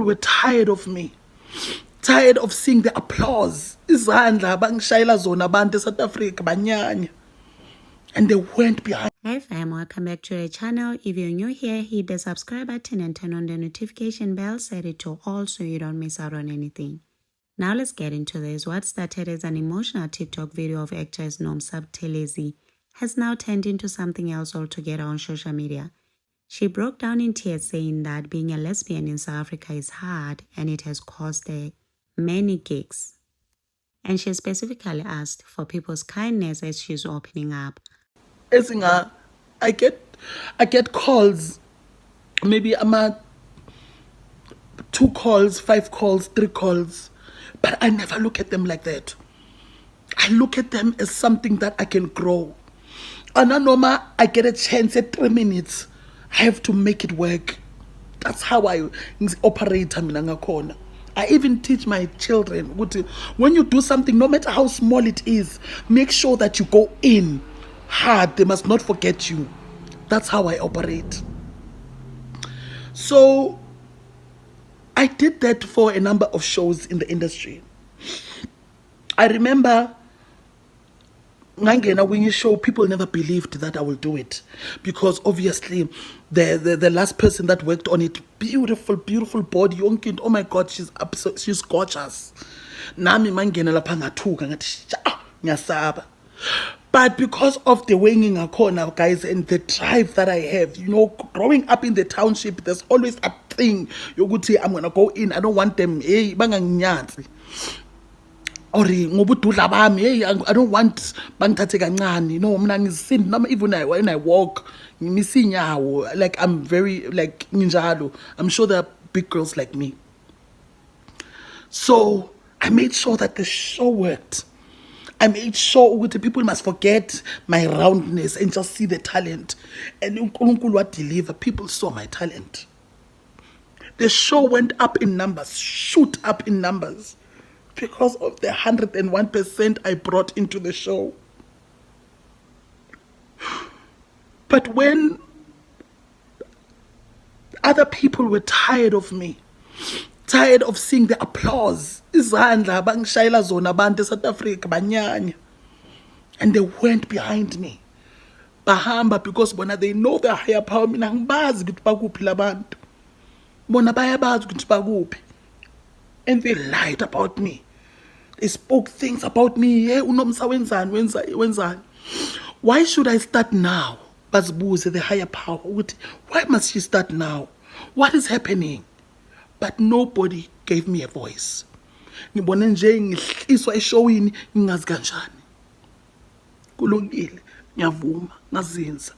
Were tired of me, tired of seeing the applause. Izandla bangishayela zona abantu eSouth Africa banyanya, and they went behind. Hey fam, welcome back to the channel. If you're new here, hit the subscribe button and turn on the notification bell, set it to all so you don't miss out on anything. Now let's get into this. What started as an emotional TikTok video of actress Nomsa Buthelezi has now turned into something else altogether on social media. She broke down in tears saying that being a lesbian in South Africa is hard and it has cost her many gigs. And she specifically asked for people's kindness as she's opening up. I get calls, maybe I'm at 2 calls, 5 calls, 3 calls, but I never look at them like that. I look at them as something that I can grow. And I get a chance at 3 minutes. I have to make it work. That's how I operate. I even teach my children, when you do something, no matter how small it is, make sure that you go in hard. They must not forget you. That's how I operate. So I did that for a number of shows in the industry. I remember when you show, people never believed that I will do it, because obviously the last person that worked on it, beautiful body, young kid, oh my God, she's gorgeous. Nami mangena lapha ngathuka ngathi ngiyasaba. But because of the winging akona, guys, and the drive that I have, growing up in the township, there's always a thing yokuthi I'm gonna go in, I don't want them banganginyathi. Or ngobududla bami, I don't want bangithathe kancane. Mina ngisindi noma even when I walk ngimisa inyawo, like I'm very like ninjalo. I'm sure there are big girls like me. So I made sure that the show worked. I made sure that people must forget my roundness and just see the talent. And uNkulunkulu what deliver, people saw my talent. The show went up in numbers, shoot up in numbers, because of the 101% I brought into the show. But when other people were tired of me, tired of seeing the applause, izandla bangishayela zona abantu eSouth Africa banyanya, and they went behind me, bahamba, because bona they know the higher power. Mina ngibazi ukuthi bakuphi labantu, bona bayabazi ukuthi bakuphi, and they lied about me. They spoke things about me. Hey, uNomsa wenzani. Why should I start now? Bazibuze the higher power. Why must she start now? What is happening? But nobody gave me a voice. Ngibone nje ngihliswa eshowini ngingazi kanjani. Kulungile, ngiyavuma, ngazinza.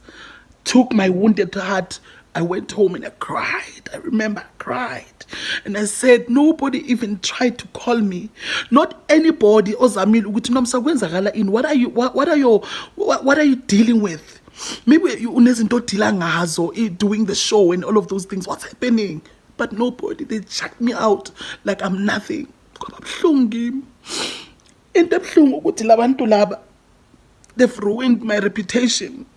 Took my wounded heart. I went home and I cried. I remember I cried. And I said, nobody even tried to call me. Not anybody. Ozamile ukuthi Nomsa kwenzakala ini? What are you dealing with? Maybe you unezinto odila ngazo doing the show and all of those things. What's happening? But nobody. They checked me out like I'm nothing. Into ebuhlungu ukuthi labantu laba, they've ruined my reputation.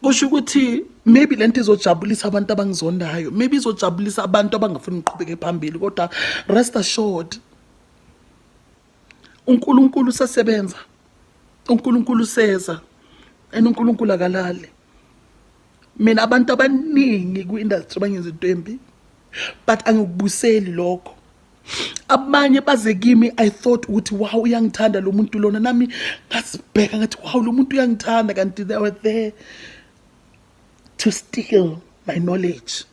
Kusho ukuthi maybe lento izojabulisa abantu abangizondayo, maybe izojabulisa abantu abangafuni uqhubeke phambili, kodwa rest assured uNkulunkulu usesebenza, uNkulunkulu useza, and uNkulunkulu akalali. Mina abantu abaningi ku-industry bangenza into embi, but angikubuseli lokho. Abanye baze kimi, I thought ukuthi wow uyangithanda lo muntu lona, nami ngasibheka ngathi wow lo muntu uyangithanda, kanti they were there to steal my knowledge.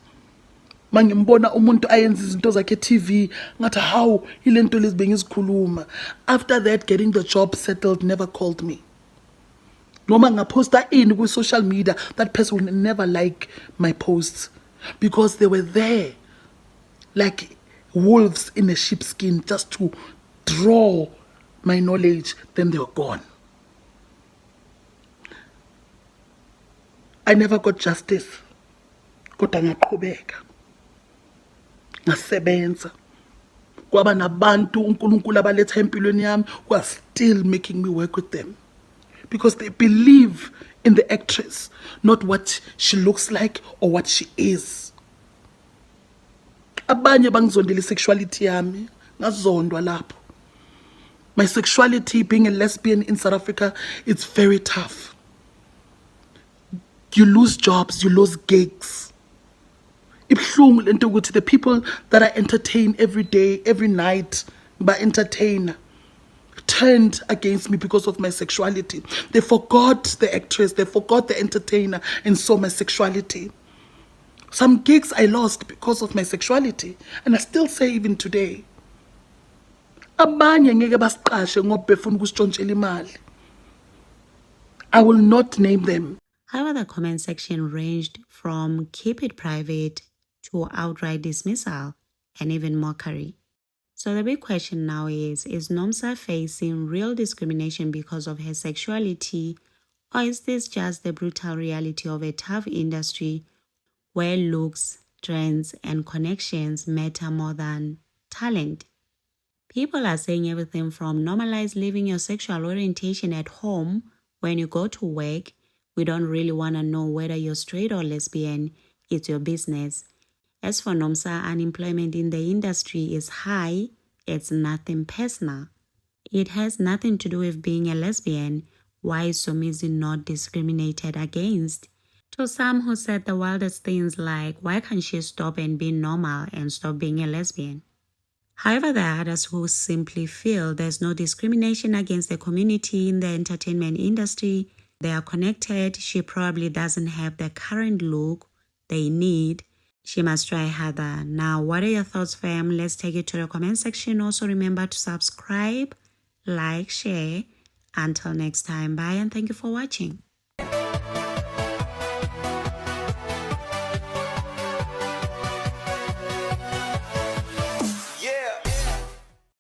Mangimbona umuntu ayenza izinto zakhe TV, ngathi how ilento lezi bengizikhuluma. After that, getting the job settled, never called me. Noma ngaposta in with social media, that person would never like my posts, because they were there like wolves in a sheepskin just to draw my knowledge, then they were gone. I never got justice. Kodwa ngaqhubeka, ngasebenza. Kwaba nabantu uNkulunkulu abaletha empilweni yami who are still making me work with them, because they believe in the actress, not what she looks like or what she is. Abanye bangizondela isexuality yami, ngazondwa lapho. My sexuality, being a lesbian in South Africa, it's very tough. You lose jobs, you lose gigs. Ibhlungu lento ukuthi the people that I entertain every day, every night, by entertainer, turned against me because of my sexuality. They forgot the actress, they forgot the entertainer, and saw my sexuality. Some gigs I lost because of my sexuality, and I still say even today. Abanye ngeke basiqashe ngoba befuna ukusitshontshela imali. I will not name them. However, the comment section ranged from keep it private to outright dismissal and even mockery. So the big question now is Nomsa facing real discrimination because of her sexuality, or is this just the brutal reality of a tough industry where looks, trends, and connections matter more than talent? People are saying everything from normalize living your sexual orientation at home when you go to work. We don't really want to know whether you're straight or lesbian. It's your business. As for Nomsa, unemployment in the industry is high. It's nothing personal. It has nothing to do with being a lesbian. Why is Somizi not discriminated against? To some who said the wildest things like, why can't she stop and be normal and stop being a lesbian? However, there are others who simply feel there's no discrimination against the community in the entertainment industry. They are connected. She probably doesn't have the current look they need. She must try harder. Now, what are your thoughts, fam? Let's take it to the comment section. Also, remember to subscribe, like, share. Until next time, bye and thank you for watching.